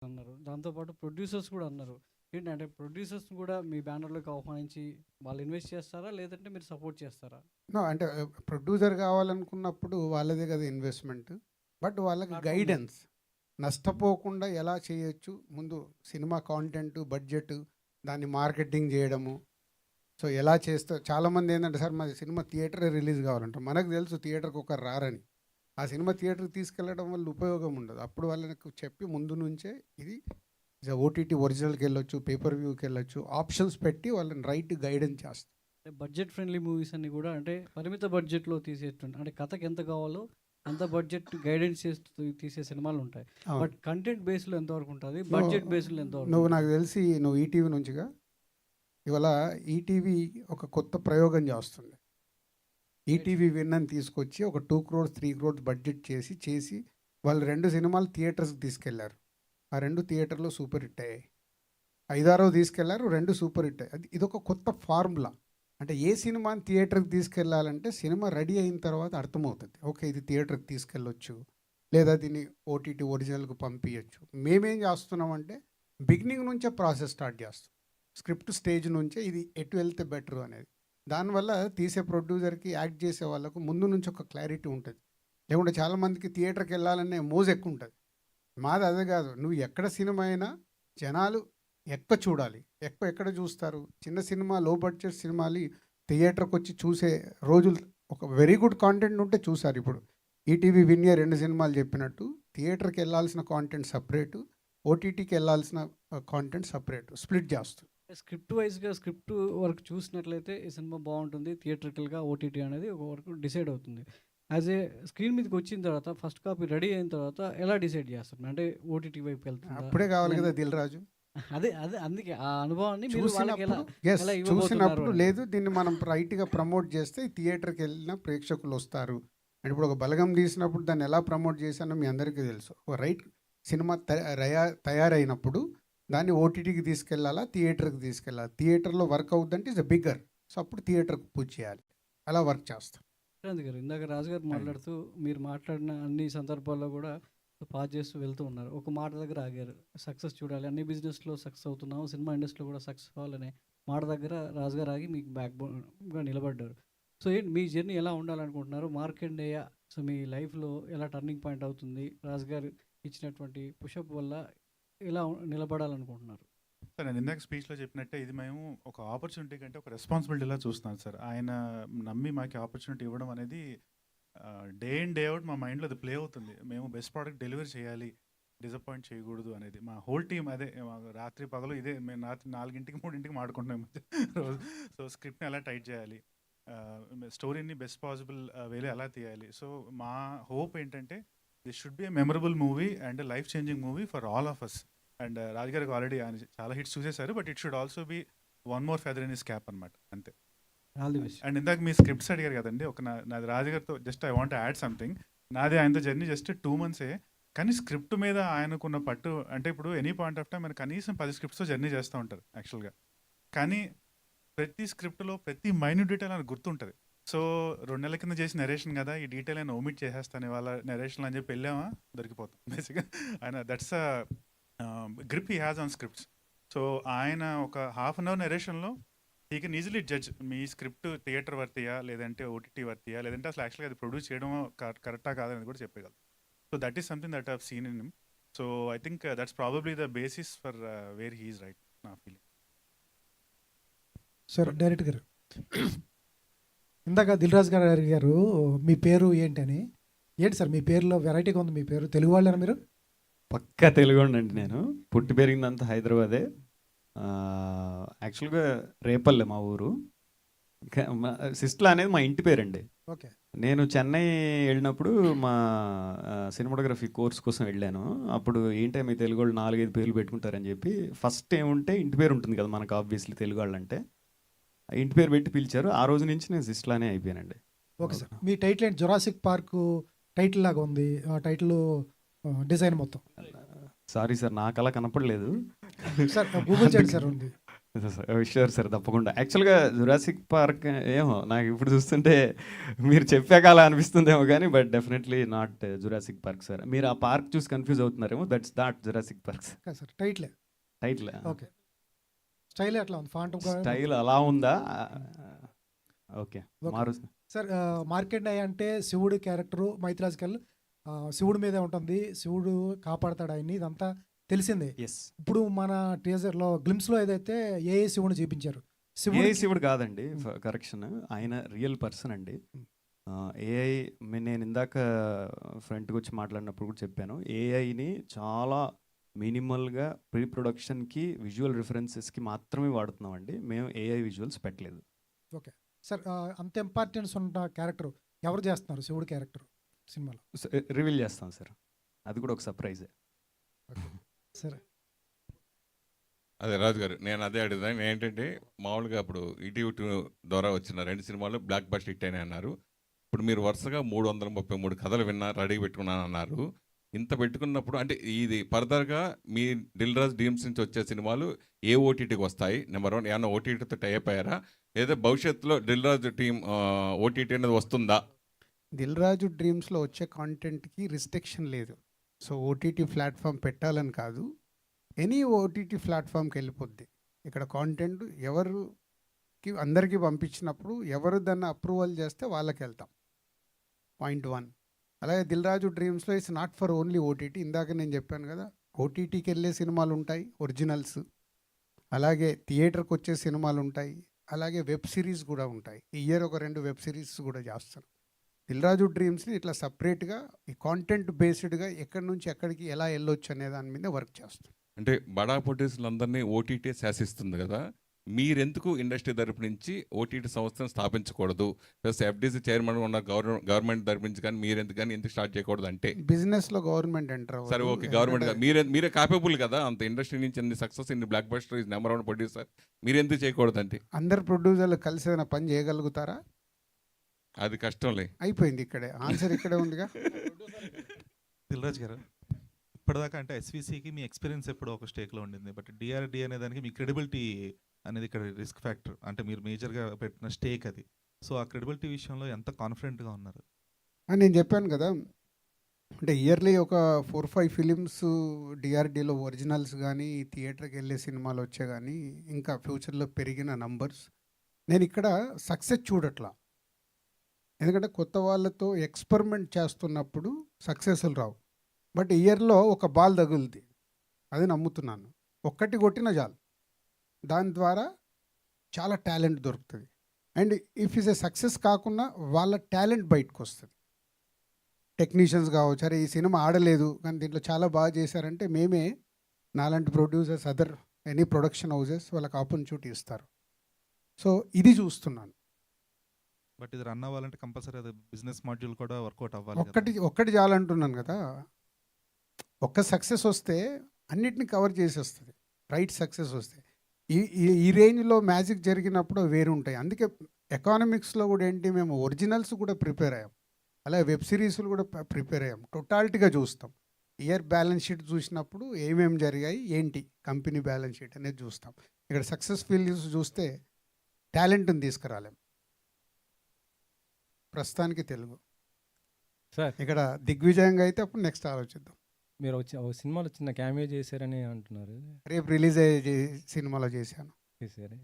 అన్నారు. దాంతో పాటు ప్రొడ్యూసర్స్ కూడా అన్నారు. ఏంటంటే ప్రొడ్యూసర్స్‌ని కూడా మీ బ్యానర్‌లోకి ఆహ్వానించి వాళ్ళు ఇన్వెస్ట్ చేస్తారా? లేదంటే మీరు సపోర్ట్ చేస్తారా? నో అంటే ప్రొడ్యూసర్ కావాలనుకున్నప్పుడు వాళ్ళదే కదా ఇన్వెస్ట్‌మెంట్. బట్ వాళ్ళకి ప్లాట్‌ఫార్మ్ లేదు. గైడెన్స్. నష్టపోకుండా ఎలా చేయొచ్చు, ముందు సినిమా కాంటెంట్, బడ్జెట్, దాన్ని మార్కెటింగ్ చేయడము. సో, ఎలా చేస్తే చాలామంది ఏందంటే, సార్ మాది సినిమా థియేటరే రిలీజ్ కావాలంటారు. మనకు తెలుసు థియేటర్‌కి ఒకరు రారని. ఆ సినిమా థియేటర్‌కి తీసుకెళ్ళడం వల్ల ఉపయోగం ఉండదు. అప్పుడు వాళ్ళకి చెప్పి ముందు నుంచే ఇది ఓటీటీ ఒరిజినల్‌కెళ్ళొచ్చు, పేపర్ వ్యూకెళ్ళొచ్చు. ఆప్షన్స్ పెట్టి వాళ్ళని రైట్ గైడెన్స్ చేస్తాం. అంటే బడ్జెట్ ఫ్రెండ్లీ మూవీస్ అన్నీ కూడా అంటే పరిమిత బడ్జెట్‌లో తీసేటువంటి అంటే కథకి ఎంత కావాలో అంత బడ్జెట్ గైడెన్స్ చేస్తూ తీసే సినిమాలుంటాయి. అవును. బట్ కంటెంట్ బేస్‌లో ఎంతవరకు ఉంటది? నువ్వు బడ్జెట్ బేస్‌లో ఎంతవరకు నువ్వు నాకు ఉంటది? తెలిసి నువ్వు ఈటీవీ నుంచిగా? ఇవాళ ఈటీవీ ఒక కొత్త ప్రయోగం చేస్తుంది. రైట్. ఈటీవీ విన్ అని తీసుకొచ్చి ఒక 2 క్రోర్స్, 3 క్రోర్స్ బడ్జెట్ చేసి వాళ్ళు 2 సినిమాలు థియేటర్స్‌కి తీసుకెళ్లారు. ఆ 2 థియేటర్‌లో సూపర్ హిట్ అయ్యాయి. ఐదారవ తీసుకెళ్లారు, 2 సూపర్ హిట్ అయ్యాయి. ఇదొక కొత్త ఫార్ములా. అంటే ఏ సినిమాని థియేటర్‌కి తీసుకెళ్ళాలంటే సినిమా రెడీ అయిన తర్వాత అర్థమవుతుంది. ఓకే, ఇది థియేటర్‌కి తీసుకెళ్ళొచ్చు. లేదా దీన్ని ఓటీటీ ఒరిజినల్‌కి పంపియొచ్చు. మేమేం చేస్తున్నామంటే బిగినింగ్ నుంచే ప్రాసెస్ స్టార్ట్ చేస్తాం. స్క్రిప్ట్ స్టేజ్ నుంచే ఇది ఎటు వెళ్తే బెటర్ అనేది. దానివల్ల తీసే ప్రొడ్యూసర్‌కి, యాక్ట్ చేసే వాళ్ళకు ముందు నుంచి ఒక క్లారిటీ ఉంటది. లేకుంటే చాలామందికి థియేటర్‌కి వెళ్ళాలనే మోజు ఎక్కువ ఉంటది. మాది అదే కాదు. నువ్వు ఎక్కడ సినిమా అయినా జనాలు చూడాలి. ఎక్కడ చూస్తారు? చిన్న సినిమా, లో బడ్జెట్ సినిమాలు థియేటర్‌కి వచ్చి చూసే రోజులు, ఒక వెరీ గుడ్ కాంటెంట్ ఉంటే చూసారు ఇప్పుడు. ఈటీవీ విన్‌యే 2 సినిమాలు చెప్పినట్టు థియేటర్‌కి వెళ్ళాల్సిన కాంటెంట్ సెపరేటు, ఓటీటీకి వెళ్ళాల్సిన కాంటెంట్ సెపరేటు స్ప్లిట్ చేస్తాం. స్క్రిప్ట్ వైస్‌గా స్క్రిప్ట్ వరకు చూసినట్లయితే ఈ సినిమా బావుంటుంది. థియేట్రికల్‌గా ఓటీటీ అనేది ఒక వరకు డిసైడ్ అవుతుంది. యాజ్ ఏ స్క్రీన్ మీదకి వచ్చిన తర్వాత ఫస్ట్ కాపీ రెడీ అయిన తర్వాత ఎలా డిసైడ్ చేస్తారు? అంటే ఓటీటీ వైపుకి వెళ్తుందా? అప్పుడే కావాలి లేదంటే కదా 'దిల్ రాజు'. అదే అందుకే ఆ అనుభవాన్ని మీరు వాళ్ళకి ఎలా చూసినప్పుడు యెస్. ఎలా ఇవ్వబోతున్నారు చూసినప్పుడు అనేది. లేదు, దీన్ని మనం రైట్‌గా ప్రమోట్ చేస్తే థియేటర్‌కి వెళ్ళిన ప్రేక్షకులు వస్తారు. అంటే ఇప్పుడు ఒక 'బలగం' తీసినప్పుడు దాన్ని ఎలా ప్రమోట్ చేశానో మీ అందరికీ తెలుసు. ఒక రైట్ సినిమా తయారైనప్పుడు దాన్ని ఓటీటీకి తీసుకెళ్ళాలా, థియేటర్‌కి తీసుకెళ్ళాలా. థియేటర్‌లో వర్క్ అవుద్దంటే ఇట్స్ బిగ్గర్. సో, అప్పుడు థియేటర్‌కి పుష్ చేయాలి. అలా వర్క్ చేస్తాం. శ్రీకాంత్ గారు ఇందాక రాజుగారు మాట్లాడుతూ మీరు మాట్లాడిన అన్ని సందర్భాల్లో కూడా పాజ్ చేస్తూ వెళ్తూ ఉన్నారు. ఒక మాట దగ్గర ఆగారు. సక్సెస్ చూడాలి. అన్ని బిజినెస్‌లో సక్సెస్ అవుతున్నాము. సినిమా ఇండస్ట్రీలో కూడా సక్సెస్ అవ్వాలనే మాట దగ్గర రాజుగారు ఆగి మీకు బ్యాక్ బోన్‌గా నిలబడ్డారు. సో ఏంటి మీ జర్నీ ఎలా ఉండాలనుకుంటున్నారు? మార్కండేయ సో మీ లైఫ్‌లో ఎలా టర్నింగ్ పాయింట్ అవుతుంది? రాజుగారు ఇచ్చినటువంటి పుషప్ వల్ల ఎలా నిలబడాలనుకుంటున్నారు? సార్ నేను ఇందాక స్పీచ్‌లో చెప్పినట్టే ఇది మేము ఒక ఆపర్చునిటీ కంటే ఒక రెస్పాన్సిబిలిటీలా చూస్తున్నాం సార్. ఆయన నమ్మి మాకు ఆపర్చునిటీ ఇవ్వడం అనేది డే ఇన్ డే అవుట్ మా మైండ్‌లో అది ప్లే అవుతుంది. మేము బెస్ట్ ప్రొడక్ట్ డెలివరీ చేయాలి. డిసప్పాయింట్ చేయకూడదు అనేది. మా హోల్ టీమ్ అదే రాత్రి పగలు ఇదే మేము రాత్రి 4కి 3కి మాట్లాడుకుంటున్నాం ఈ మధ్య రోజు. సో స్క్రిప్ట్‌ని ఎలా టైట్ చేయాలి? స్టోరీని బెస్ట్ పాసిబుల్ వేలో ఎలా తీయాలి? సో మా హోప్ ఏంటంటే this should be a memorable movie and life changing movie for all of us. And Raju గారికి ఆల్రెడీ ఆయన చాలా హిట్స్ చూసేశారు. But it should also be one more feather in his cap అనమాట అంతే. All the best. అండ్ ఇందాక మీ scripts అడిగారు కదండి. నాది రాజు గారితో just I want add something. నాది ఆయనతో జర్నీ జస్ట్ 2 మంత్సే. కానీ స్క్రిప్ట్ మీద ఆయనకున్న పట్టు అంటే ఇప్పుడు ఎనీ పాయింట్ ఆఫ్ టైం ఆయన కనీసం 10 స్క్రిప్ట్స్తో జర్నీ చేస్తూ ఉంటారు యాక్చువల్గా. కానీ ప్రతి స్క్రిప్ట్లో ప్రతి మైన్యూట్ డీటెయిల్ ఆయన గుర్తుంటుంది. సో 2 నెలల కింద చేసిన నెరేషన్ కదా, ఈ డీటెయిల్ ఆయన ఓమిట్ చేసేస్తాను ఇవాళ నెరేషన్ అని చెప్పి వెళ్ళామా దొరికిపోతాం బేసిక్గా. ఆయన that's a grip he has on scripts. So ఆయన ఒక హాఫ్ అన్ అవర్ నెరేషన్లో హీ కెన్ ఈజీలీ జడ్జ్ మీ స్క్రిప్ట్ థియేటర్ వర్తియా లేదంటే ఓటీటీ వర్తియా లేదంటే అసలు యాక్చువల్గా అది ప్రొడ్యూస్ చేయడం కరెక్టా కాదని కూడా చెప్పగలరు. So that is something that I've seen in him. So I think that's probably the basis for where he is right నా ఫీలింగ్. సార్ డైరెక్ట్ గారు, ఇందాక దిల్ రాజు గారు అడిగారు మీ పేరు ఏంటని. ఏంటి సార్ మీ పేరులో వెరైటీగా ఉంది? మీ పేరు తెలుగు వాళ్ళేనా మీరు? పక్కా తెలుగోండి. నేను పుట్టి పెరిగిందంతా హైదరాబాదే. యాక్చువల్గా రేపల్లె మా ఊరు. సిస్ట్లా అనేది మా ఇంటి పేరండి. ఓకే. నేను చెన్నై వెళ్ళినప్పుడు మా సినిమాటోగ్రఫీ కోర్స్ కోసం వెళ్ళాను. అప్పుడు ఏంటంటే మీ తెలుగు వాళ్ళు 4-5 పేర్లు పెట్టుకుంటారని చెప్పి ఫస్ట్ ఏముంటే ఇంటి పేరు ఉంటుంది కదా మనకు, ఆబ్వియస్లీ తెలుగు వాళ్ళు అంటే ఇంటి పేరు పెట్టి పిలిచారు. ఆ రోజు నుంచి నేను సిస్ట్లానే అయిపోయానండి. Okay sir. మీ టైటిల్ ఏంటి? జొరాసిక్ పార్క్ టైటిల్ లాగా ఉంది. ఆ టైటిల్ డిజైన్ మొత్తం. సారీ సార్, నాకు అలా కనపడలేదు. సార్ గూగుల్ చేయండి సార్, ఉంది. షూర్ సార్, తప్పకుండా. యాక్చువల్గా జురాసిక్ పార్క్ ఏమో నాకు ఇప్పుడు చూస్తుంటే మీరు చెప్పాక అలా అనిపిస్తుందేమో కానీ, but definitely not Jurassic Park sir. మీరు ఆ పార్క్ చూసి కన్ఫ్యూజ్ అవుతున్నారేమో, that's not Jurassic Park sir. కాదు సార్, టైట్లే. టైటిల్ ఓకే, స్టైల్ ఎట్లా ఉంది? ఫాంట్ స్టైల్ అలా ఉందా? Okay, Okay. మారు. సార్, మార్కెట్ అయ్యి అంటే శివుడు క్యారెక్టరు మైథలాజికల్, శివుడి మీదే ఉంటుంది, శివుడు కాపాడతాడు ఆయన్ని, ఇదంతా తెలిసిందే. ఎస్, ఇప్పుడు మన టీజర్లో గ్లిమ్స్లో ఏదైతే ఏ శివుని చూపించారు, ఏఐ శివుడు కాదండి, కరెక్షన్, ఆయన రియల్ పర్సన్ అండి. ఏఐ నేను ఇందాక ఫ్రంట్కి వచ్చి మాట్లాడినప్పుడు కూడా చెప్పాను, ఏఐని చాలా మినిమల్గా ప్రీ ప్రొడక్షన్కి విజువల్ రిఫరెన్సెస్కి మాత్రమే వాడుతున్నామండి. మేము ఏఐ విజువల్స్ పెట్టలేదు. ఓకే సార్, అంత ఇంపార్టెన్స్ ఉన్న క్యారెక్టర్ ఎవరు చేస్తున్నారు శివుడు క్యారెక్టర్ సినిమాలో? రివీల్ చేస్తాం సార్, అది కూడా ఒక సర్ప్రైజే. సరే, అదే రాజు గారు, నేను అదే అడుగుతాను. ఏంటంటే మామూలుగా ఇప్పుడు ఈటీవీ ద్వారా వచ్చిన 2 సినిమాలు బ్లాక్ బస్టర్ హిట్ అయినాయి అన్నారు. ఇప్పుడు మీరు వరుసగా 333 కథలు రెడీ పెట్టుకున్నాను అన్నారు. ఇంత పెట్టుకున్నప్పుడు అంటే ఇది ఫర్దర్గా మీ దిల్ రాజు డ్రీమ్స్ నుంచి వచ్చే సినిమాలు ఏ ఓటీటీకి వస్తాయి? నెంబర్ 1, ఏమన్నా ఓటీటీతో టైప్ అయ్యారా? లేదా భవిష్యత్తులో దిల్ రాజు టీం ఓటీటీ అనేది వస్తుందా? దిల్ రాజు డ్రీమ్స్లో వచ్చే కాంటెంట్కి రిస్ట్రిక్షన్ లేదు. సో ఓటీటీ ప్లాట్ఫామ్ పెట్టాలని కాదు, ఎనీ ఓటీటీ ప్లాట్ఫామ్కి వెళ్ళిపోద్ది. ఇక్కడ కాంటెంట్ ఎవరికి అందరికీ పంపించినప్పుడు ఎవరు దాన్ని అప్రూవల్ చేస్తే వాళ్ళకి వెళ్తాం. పాయింట్ 1. అలాగే దిల్ రాజు డ్రీమ్స్లో it's not for only OTT. ఇందాక నేను చెప్పాను కదా, ఓటీటీకి వెళ్ళే సినిమాలు ఉంటాయి ఒరిజినల్స్, అలాగే థియేటర్కి వచ్చే సినిమాలు ఉంటాయి, అలాగే వెబ్ సిరీస్ కూడా ఉంటాయి. ఈ ఇయర్ ఒక 2 వెబ్ సిరీస్ కూడా చేస్తాను. దిల్ రాజు డ్రీమ్స్ని ఇట్లా సపరేట్గా ఈ కాంటెంట్ బేస్డ్గా ఎక్కడి నుంచి ఎక్కడికి ఎలా వెళ్ళొచ్చు అనే దాని మీద వర్క్ చేస్తాం. అంటే బడా ప్రొడ్యూసర్లందరినీ ఓటీటీ శాసిస్తుంది కదా, మీరెందుకు ఇండస్ట్రీ తరపు నుంచి ఓటీటీ సంస్థను స్థాపించకూడదు? ప్లస్ ఎఫ్డీసీ చైర్మన్ ఉన్న గవర్నమెంట్ తరపు నుంచి కానీ మీరెందుకు కానీ ఎందుకు స్టార్ట్ చేయకూడదు? అంటే బిజినెస్లో గవర్నమెంట్ ఎంటర్ సరే, ఓకే, గవర్నమెంట్ మీరే కాపబుల్ కదా, అంత ఇండస్ట్రీ నుంచి ఎన్ని సక్సెస్, ఇన్ని block buster, is number 1 producer, మీరు ఎందుకు చేయకూడదంటే? అందరు ప్రొడ్యూసర్లు కలిసి ఏదైనా పని చేయగలుగుతారా? అది కష్టంలే. అయిపోయింది ఇక్కడే, ఆన్సర్ ఇక్కడే ఉందిగా. దిల్ రాజు గారు, ఇప్పటిదాకా అంటే ఎస్విసికి మీ ఎక్స్పీరియన్స్ ఎప్పుడో ఒక స్టేక్లో ఉండింది, బట్ డిఆర్డి అనే దానికి మీ క్రెడిబిలిటీ అనేది ఇక్కడ రిస్క్ ఫ్యాక్టర్, అంటే మీరు మేజర్గా పెట్టిన స్టేక్ అది. సో ఆ క్రెడిబిలిటీ విషయంలో ఎంత కాన్ఫిడెంట్గా ఉన్నారు? నేను చెప్పాను కదా, అంటే ఇయర్లీ ఒక 4-5 ఫిలిమ్స్ డిఆర్డీలో ఒరిజినల్స్ కానీ థియేటర్కి వెళ్ళే సినిమాలు వచ్చే కానీ ఇంకా ఫ్యూచర్లో పెరిగిన నంబర్స్. నేను ఇక్కడ సక్సెస్ చూడట్లా, ఎందుకంటే కొత్త వాళ్ళతో ఎక్స్పెరిమెంట్ చేస్తున్నప్పుడు సక్సెస్లు రావు. బట్ ఇయర్లో ఒక బాల్ తగులుద్ది, అది నమ్ముతున్నాను. ఒక్కటి కొట్టిన చాలు, దాని ద్వారా చాలా టాలెంట్ దొరుకుతుంది. And if is a success కాకుండా వాళ్ళ టాలెంట్ బయటకు వస్తుంది. టెక్నీషియన్స్ కావచ్చు, అరే ఈ సినిమా ఆడలేదు కానీ దీంట్లో చాలా బాగా చేశారంటే మేమే నాలాంటి producers, other any production houses వాళ్ళకి ఆపర్చునిటీ ఇస్తారు. సో ఇది చూస్తున్నాను. బట్ ఇది రన్ అవ్వాలంటే కంపల్సరీ అది బిజినెస్ మాడ్యూల్ కూడా వర్కౌట్ అవ్వాలి కదా. ఒక్కటి చాలంటున్నాను కదా. ఒక్క సక్సెస్ వస్తే అన్నిటిని కవర్ చేసేస్తుంది, రైట్ సక్సెస్ వస్తే. ఈ రేంజ్లో మ్యాజిక్ జరిగినప్పుడు వేరు ఉంటాయి. అందుకే ఎకానమిక్స్లో కూడా ఏంటి, మేము ఒరిజినల్స్ కూడా ప్రిపేర్ అయ్యాం, అలాగే వెబ్ సిరీస్లు కూడా ప్రిపేర్ అయ్యాం. టోటాలిటీగా చూస్తాం. ఇయర్ బ్యాలెన్స్ షీట్ చూసినప్పుడు ఏమేమి జరిగాయి, ఏంటి కంపెనీ బ్యాలెన్స్ షీట్ అనేది చూస్తాం. ఇక్కడ సక్సెస్ ఫెయిల్యూర్స్ చూస్తే టాలెంట్ని తీసుకురాలేం. ప్రస్తుతానికి తెలుగు సార్, ఇక్కడ దిగ్విజయంగా అయితే అప్పుడు నెక్స్ట్ ఆలోచిద్దాం. మీరు ఒక సినిమాలో చిన్న క్యామియో చేశారని అంటున్నారు. రేపు రిలీజ్ అయ్యే సినిమాలో చేశాను. చేశారు